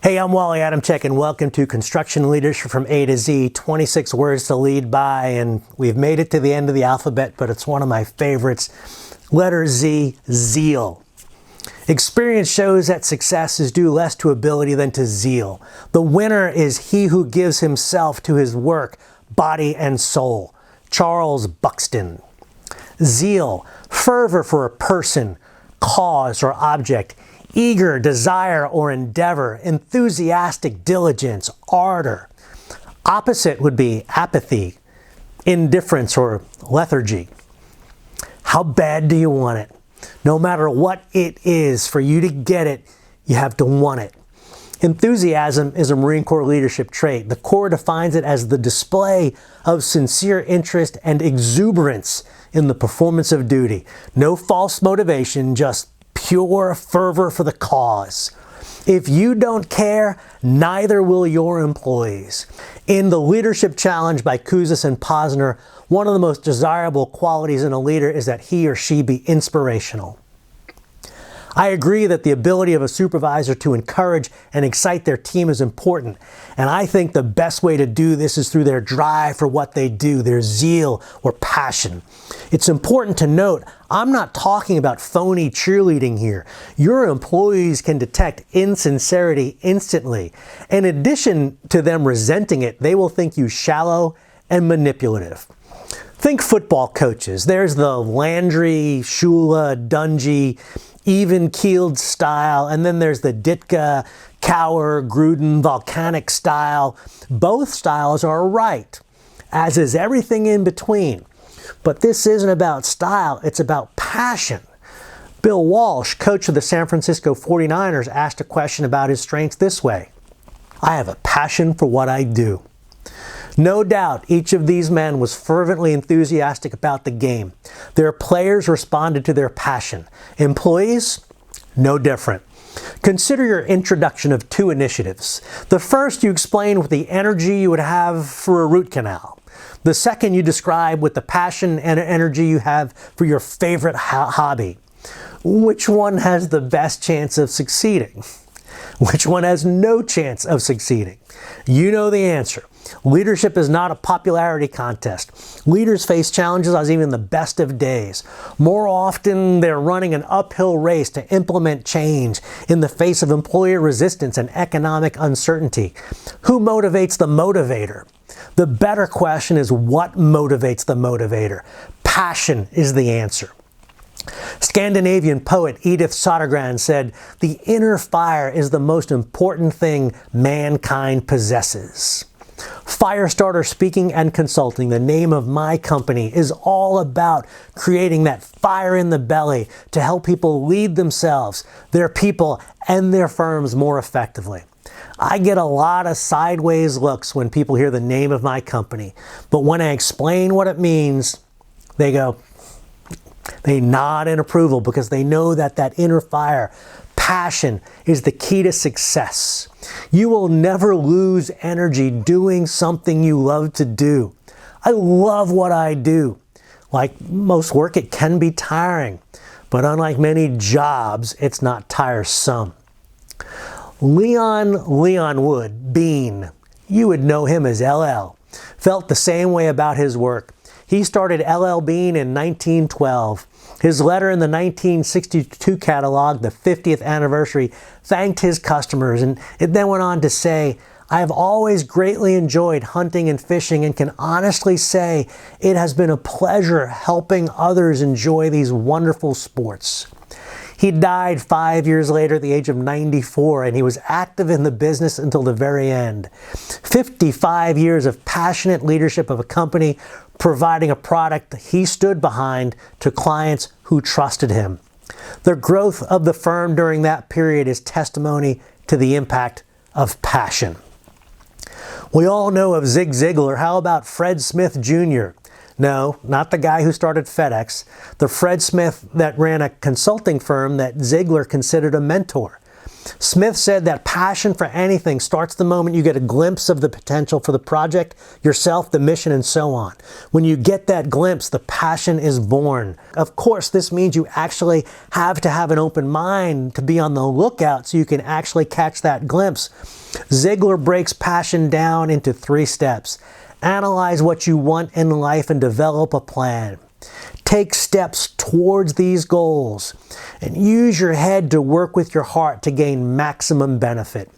Hey, I'm Wally Adamczyk, and welcome to Construction Leadership from A to Z, 26 words to lead by, and we've made it to the end of the alphabet, but it's one of my favorites. Letter Z, Zeal. Experience shows that success is due less to ability than to zeal. The winner is he who gives himself to his work, body and soul. Charles Buxton. Zeal, fervor for a person, cause, or object. Eager desire or endeavor, enthusiastic diligence, ardor. Opposite would be apathy, indifference, or lethargy. How bad do you want it? No matter what it is, for you to get it, you have to want it. Enthusiasm is a Marine Corps leadership trait. The Corps defines it as the display of sincere interest and exuberance in the performance of duty. No false motivation, just pure fervor for the cause. If you don't care, neither will your employees. In The Leadership Challenge by Kouzes and Posner, one of the most desirable qualities in a leader is that he or she be inspirational. I agree that the ability of a supervisor to encourage and excite their team is important, and I think the best way to do this is through their drive for what they do, their zeal or passion. It's important to note, I'm not talking about phony cheerleading here. Your employees can detect insincerity instantly. In addition to them resenting it, they will think you shallow and manipulative. Think football coaches. There's the Landry, Shula, Dungy, even-keeled style, and then there's the Ditka, Cower, Gruden, volcanic style. Both styles are right, as is everything in between. But this isn't about style, it's about passion. Bill Walsh, coach of the San Francisco 49ers, asked a question about his strengths this way: I have a passion for what I do. No doubt each of these men was fervently enthusiastic about the game. Their players responded to their passion. Employees? No different. Consider your introduction of two initiatives. The first you explain with the energy you would have for a root canal. The second you describe with the passion and energy you have for your favorite hobby. Which one has the best chance of succeeding? Which one has no chance of succeeding? You know the answer. Leadership is not a popularity contest. Leaders face challenges as even the best of days. More often, they're running an uphill race to implement change in the face of employer resistance and economic uncertainty. Who motivates the motivator? The better question is, what motivates the motivator? Passion is the answer. Scandinavian poet Edith Sodergran said, "The inner fire is the most important thing mankind possesses." Firestarter Speaking and Consulting, the name of my company, is all about creating that fire in the belly to help people lead themselves, their people, and their firms more effectively. I get a lot of sideways looks when people hear the name of my company, but when I explain what it means, they nod in approval because they know that that inner fire, passion, is the key to success. You will never lose energy doing something you love to do. I love what I do. Like most work, it can be tiring, but unlike many jobs, it's not tiresome. Leon Wood, Bean, you would know him as LL, felt the same way about his work. He started LL Bean in 1912. His letter in the 1962 catalog, the 50th anniversary, thanked his customers, and it then went on to say, "I have always greatly enjoyed hunting and fishing and can honestly say it has been a pleasure helping others enjoy these wonderful sports." He died 5 years later at the age of 94, and he was active in the business until the very end. 55 years of passionate leadership of a company, providing a product he stood behind to clients who trusted him. The growth of the firm during that period is testimony to the impact of passion. We all know of Zig Ziglar. How about Fred Smith Jr.? No, not the guy who started FedEx. The Fred Smith that ran a consulting firm that Ziglar considered a mentor. Smith said that passion for anything starts the moment you get a glimpse of the potential for the project, yourself, the mission, and so on. When you get that glimpse, the passion is born. Of course, this means you actually have to have an open mind to be on the lookout so you can actually catch that glimpse. Ziegler breaks passion down into 3 steps. Analyze what you want in life and develop a plan. Take steps towards these goals and use your head to work with your heart to gain maximum benefit.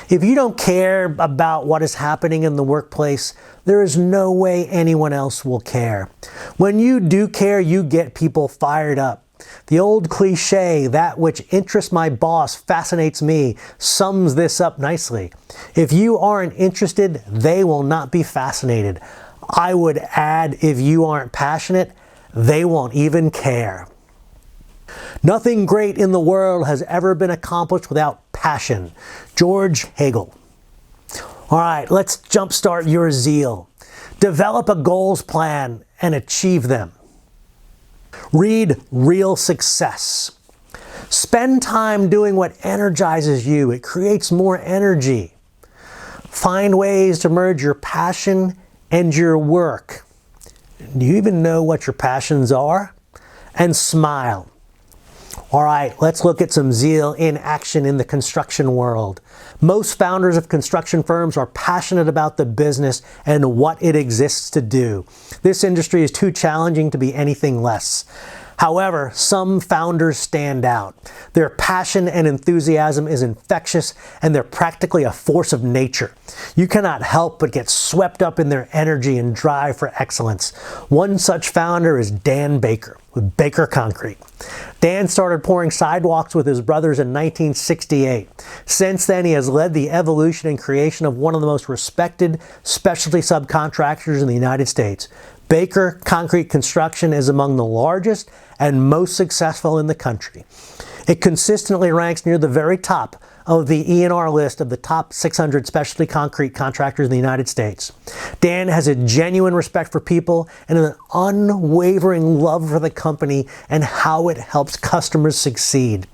If you don't care about what is happening in the workplace, there is no way anyone else will care. When you do care, you get people fired up. The old cliche, "that which interests my boss fascinates me," sums this up nicely. If you aren't interested, they will not be fascinated. I would add, if you aren't passionate, they won't even care. Nothing great in the world has ever been accomplished without passion. George Hegel. All right, let's jumpstart your zeal. Develop a goals plan and achieve them. Read Real Success. Spend time doing what energizes you. It creates more energy. Find ways to merge your passion and your work. Do you even know what your passions are? And smile. All right, let's look at some zeal in action in the construction world. Most founders of construction firms are passionate about the business and what it exists to do. This industry is too challenging to be anything less. However, some founders stand out. Their passion and enthusiasm is infectious, and they're practically a force of nature. You cannot help but get swept up in their energy and drive for excellence. One such founder is Dan Baker with Baker Concrete. Dan started pouring sidewalks with his brothers in 1968. Since then, he has led the evolution and creation of one of the most respected specialty subcontractors in the United States. Baker Concrete Construction is among the largest and most successful in the country. It consistently ranks near the very top of the E&R list of the top 600 specialty concrete contractors in the United States. Dan has a genuine respect for people and an unwavering love for the company and how it helps customers succeed.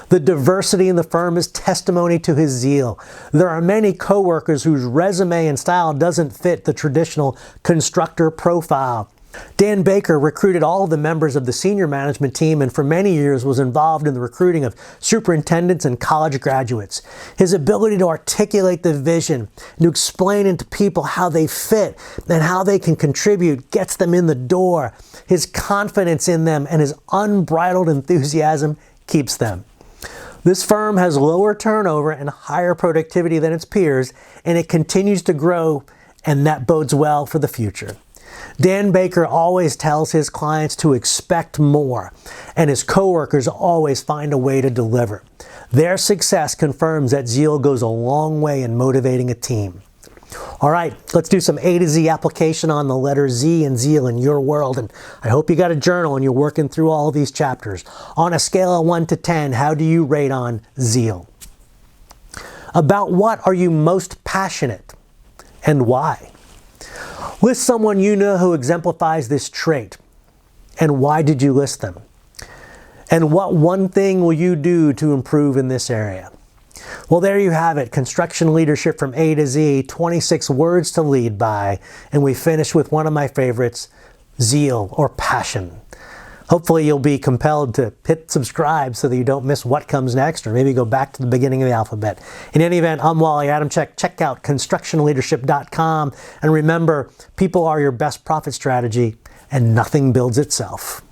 The diversity in the firm is testimony to his zeal. There are many coworkers whose resume and style doesn't fit the traditional constructor profile. Dan Baker recruited all of the members of the senior management team and for many years was involved in the recruiting of superintendents and college graduates. His ability to articulate the vision, to explain it to people how they fit and how they can contribute gets them in the door. His confidence in them and his unbridled enthusiasm keeps them. This firm has lower turnover and higher productivity than its peers, and it continues to grow, and that bodes well for the future. Dan Baker always tells his clients to expect more, and his coworkers always find a way to deliver. Their success confirms that zeal goes a long way in motivating a team. All right, let's do some A to Z application on the letter Z and zeal in your world. And I hope you got a journal and you're working through all of these chapters. On a scale of 1 to 10, how do you rate on zeal? About what are you most passionate and why? List someone you know who exemplifies this trait. And why did you list them? And what one thing will you do to improve in this area? Well, there you have it. Construction leadership from A to Z, 26 words to lead by. And we finish with one of my favorites, zeal or passion. Hopefully you'll be compelled to hit subscribe so that you don't miss what comes next, or maybe go back to the beginning of the alphabet. In any event, I'm Wally Adamczyk. Check out constructionleadership.com. And remember, people are your best profit strategy, and nothing builds itself.